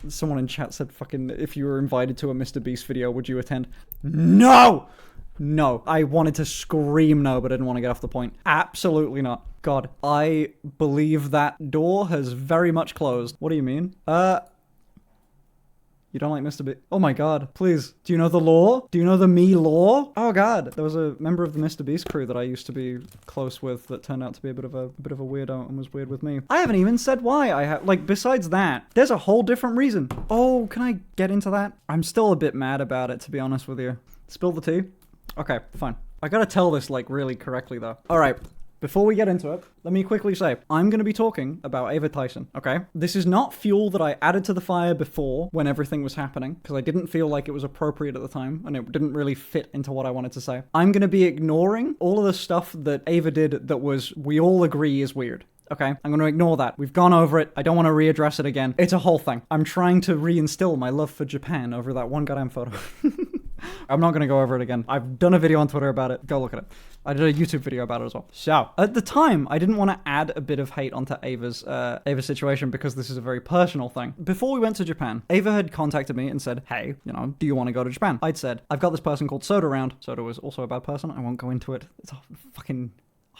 Someone in chat said fucking, if you were invited to a MrBeast video, would you attend? No! No. I wanted to scream no, but I didn't want to get off the point. Absolutely not. God, I believe that door has very much closed. What do you mean? You don't like MrBeast? Oh my god, please. Do you know the lore? Do you know the me lore? Oh god, there was a member of the MrBeast crew that I used to be close with that turned out to be a bit of a weirdo and was weird with me. I haven't even said why I have, like, besides that, there's a whole different reason. Oh, can I get into that? I'm still a bit mad about it, to be honest with you. Spill the tea? Okay, fine. I gotta tell this, like, really correctly, though. Alright. Before we get into it, let me quickly say, I'm going to be talking about Ava Tyson, okay? This is not fuel that I added to the fire before when everything was happening, because I didn't feel like it was appropriate at the time, and it didn't really fit into what I wanted to say. I'm going to be ignoring all of the stuff that Ava did that was, we all agree is weird. Okay, I'm going to ignore that. We've gone over it. I don't want to readdress it again. It's a whole thing. I'm trying to reinstill my love for Japan over that one goddamn photo. I'm not going to go over it again. I've done a video on Twitter about it. Go look at it. I did a YouTube video about it as well. So, at the time, I didn't want to add a bit of hate onto Ava's situation because this is a very personal thing. Before we went to Japan, Ava had contacted me and said, hey, you know, do you want to go to Japan? I'd said, I've got this person called Soda around. Soda was also a bad person. I won't go into it. It's a fucking...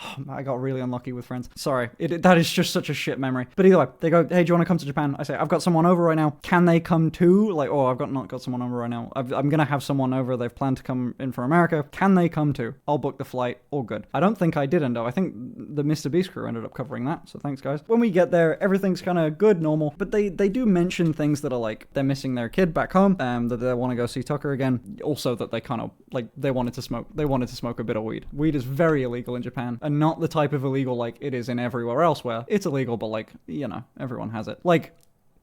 Oh, I got really unlucky with friends. Sorry. That is just such a shit memory. But either way, they go, hey, do you want to come to Japan? I say, I've got someone over right now. Can they come too? Like, oh, I've not got someone over right now. I'm going to have someone over. They've planned to come in from America. Can they come too? I'll book the flight. All good. I don't think I did end up. I think the MrBeast crew ended up covering that. So thanks, guys. When we get there, everything's kind of good, normal. But they do mention things that are like, they're missing their kid back home. That they want to go see Tucker again. Also that they kind of, like, they wanted to smoke a bit of weed. Weed is very illegal in Japan. And not the type of illegal like it is in everywhere else where it's illegal, but like, you know, everyone has it. Like,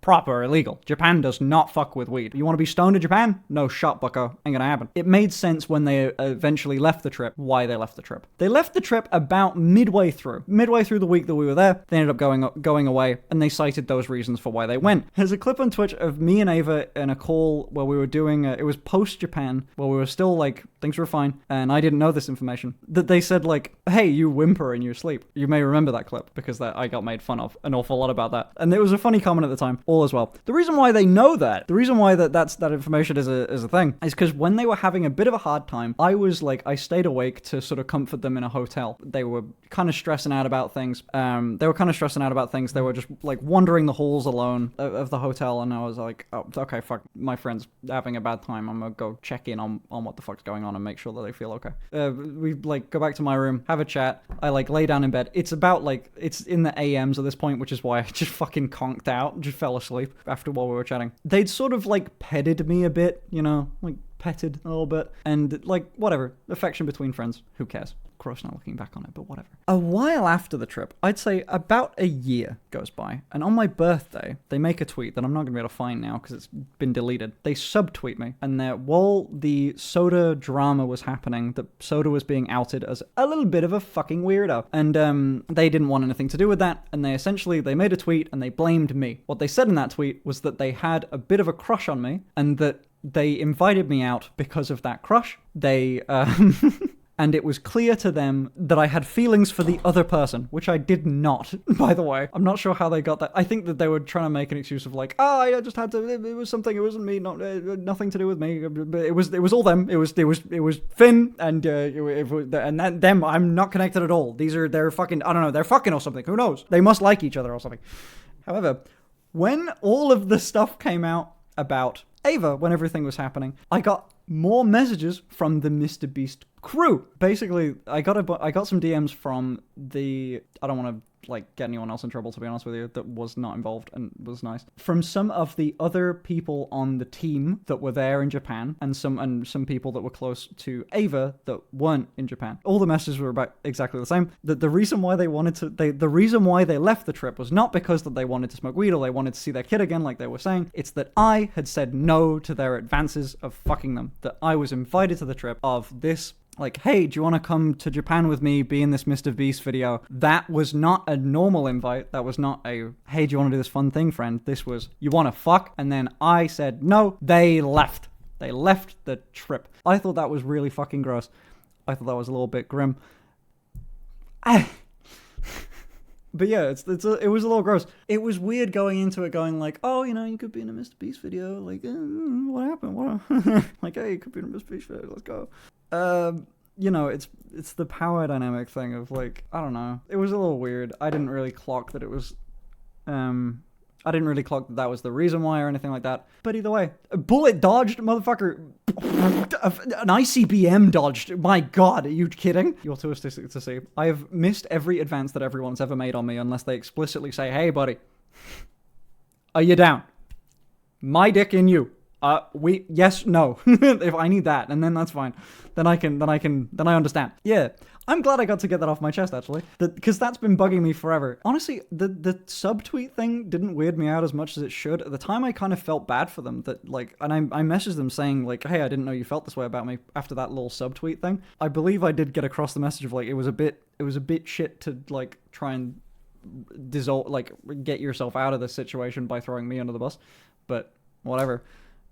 proper illegal. Japan does not fuck with weed. You want to be stoned in Japan? No shot, bucko. Ain't gonna happen. It made sense when they eventually left the trip, why they left the trip. They left the trip about midway through. Midway through the week that we were there, they ended up going away, and they cited those reasons for why they went. There's a clip on Twitch of me and Ava in a call where we were doing, it was post-Japan, where we were still like, things were fine, and I didn't know this information, that they said like, hey, you whimper in your sleep. You may remember that clip, because I got made fun of an awful lot about that. And it was a funny comment at the time. All as well. The reason why they know that, the reason why that information is a thing, is because when they were having a bit of a hard time, I stayed awake to sort of comfort them in a hotel. They were kind of stressing out about things. They were just like wandering the halls alone of the hotel, and I was like, oh, okay, fuck, my friend's having a bad time. I'm gonna go check in on what the fuck's going on and make sure that they feel okay. We like go back to my room, have a chat. I like lay down in bed. It's about like, it's in the AMs at this point, which is why I just fucking conked out, just fell asleep after while we were chatting. They'd sort of like petted me a bit, you know, like petted a little bit, and like whatever, affection between friends, who cares? Gross now looking back on it, but whatever. A while after the trip, I'd say about a year goes by, and on my birthday, they make a tweet that I'm not gonna be able to find now because it's been deleted. They subtweet me, and while the Soda drama was happening, that Soda was being outed as a little bit of a fucking weirdo, and they didn't want anything to do with that, and they made a tweet and they blamed me. What they said in that tweet was that they had a bit of a crush on me, and that they invited me out because of that crush. They and it was clear to them that I had feelings for the other person, which I did not, by the way. I'm not sure how they got that. I think that they were trying to make an excuse of like, oh, I just had to, it was something, it wasn't me, nothing to do with me, but it was all them. It was Finn, and them, I'm not connected at all. They're fucking, I don't know, they're fucking or something, who knows? They must like each other or something. However, when all of the stuff came out about Ava, when everything was happening, I got more messages from the MrBeast crew. Basically, I got some DMs from the, I don't want to like get anyone else in trouble, to be honest with you, that was not involved, and was nice, from some of the other people on the team that were there in Japan, and some people that were close to Ava that weren't in Japan. All the messages were about exactly the same. That the reason why they left the trip was not because that they wanted to smoke weed or they wanted to see their kid again, like they were saying. It's that I had said no to their advances of fucking them. That I was invited to the trip of this, like, hey, do you want to come to Japan with me, be in this MrBeast video? That was not a normal invite. That was not a, hey, do you want to do this fun thing, friend? This was, you want to fuck? And then I said no. They left. They left the trip. I thought that was really fucking gross. I thought that was a little bit grim. But yeah, it was a little gross. It was weird going into it going like, oh, you know, you could be in a MrBeast video. Like, what happened? What? Like, hey, you could be in a MrBeast video. Let's go. You know, it's the power dynamic thing of like, I don't know. It was a little weird. I didn't really clock that it was, I didn't really clock that was the reason why or anything like that. But either way, a bullet dodged, motherfucker. An ICBM dodged. My God, are you kidding? You're too autistic to see. I have missed every advance that everyone's ever made on me unless they explicitly say, hey, buddy, are you down? My dick in you. Yes, no. If I need that, and then that's fine. Then I understand. Yeah. I'm glad I got to get that off my chest, actually. Because that's been bugging me forever. Honestly, the subtweet thing didn't weird me out as much as it should. At the time, I kind of felt bad for them. And I messaged them saying, like, hey, I didn't know you felt this way about me after that little subtweet thing. I believe I did get across the message of, like, it was a bit shit to, like, try and get yourself out of this situation by throwing me under the bus. But whatever.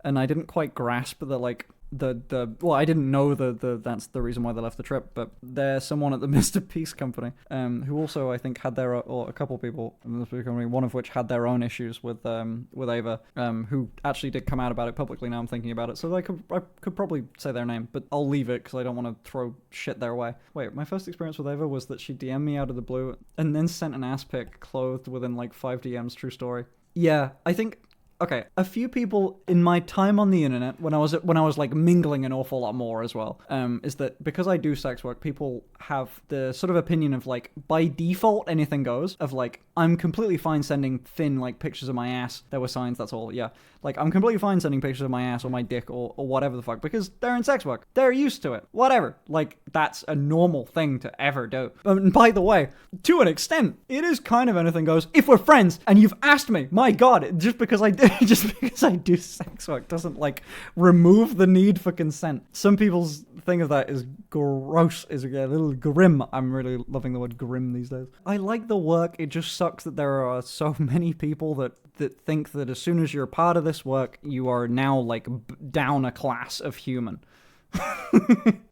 And I didn't quite grasp the, like, I didn't know that's the reason why they left the trip, but there's someone at the MrBeast company, who also I think had or a couple people in the MrBeast company, one of which had their own issues with Ava, who actually did come out about it publicly. Now I'm thinking about it, so I could probably say their name, but I'll leave it because I don't want to throw shit their way. Wait, my first experience with Ava was that she DM'd me out of the blue and then sent an ass pic clothed within like 5 DMs. True story. Yeah, I think. Okay, a few people in my time on the internet, when I was like mingling an awful lot more as well, is that because I do sex work, people have the sort of opinion of like, by default, anything goes, of like, I'm completely fine sending Finn like pictures of my ass. There were signs, that's all, yeah. Like, I'm completely fine sending pictures of my ass or my dick or whatever the fuck, because they're in sex work. They're used to it. Whatever. Like, that's a normal thing to ever do. And by the way, to an extent, it is kind of anything goes. If we're friends and you've asked me, my God, just because I do sex work doesn't, like, remove the need for consent. Some people's thing of that is gross, is a little grim. I'm really loving the word grim these days. I like the work, it just sucks that there are so many people that think that as soon as you're part of this work, you are now, like, down a class of human.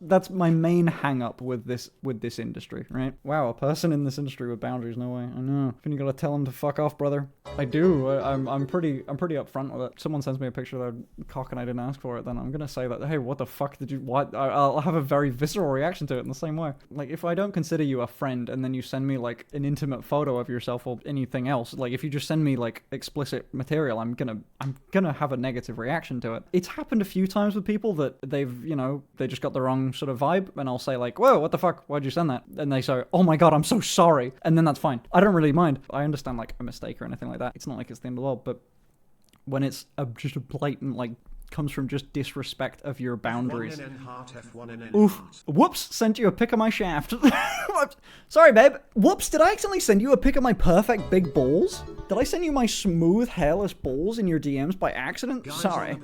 That's my main hang-up with this industry, right? Wow, a person in this industry with boundaries, no way. I know. You gotta tell him to fuck off, brother. I do. I'm pretty upfront with it. Someone sends me a picture of their cock and I didn't ask for it, then I'm gonna say that, hey, what the fuck did you, what? I'll have a very visceral reaction to it in the same way. Like, if I don't consider you a friend and then you send me, like, an intimate photo of yourself or anything else, like, if you just send me, like, explicit material, I'm gonna have a negative reaction to it. It's happened a few times with people that they've, you know, they just got the wrong sort of vibe, and I'll say like, whoa, what the fuck, why'd you send that? And they say, oh my God, I'm so sorry, and then that's fine. I don't really mind. I understand like a mistake or anything like that. It's not like it's the end of the world, but when it's just a blatant, like, comes from just disrespect of your boundaries. F1NN heart, F1NN oof. heart. Whoops, sent you a pic of my shaft. Sorry, babe. Whoops, did I accidentally send you a pic of my perfect big balls? Did I send you my smooth, hairless balls in your DMs by accident? Sorry.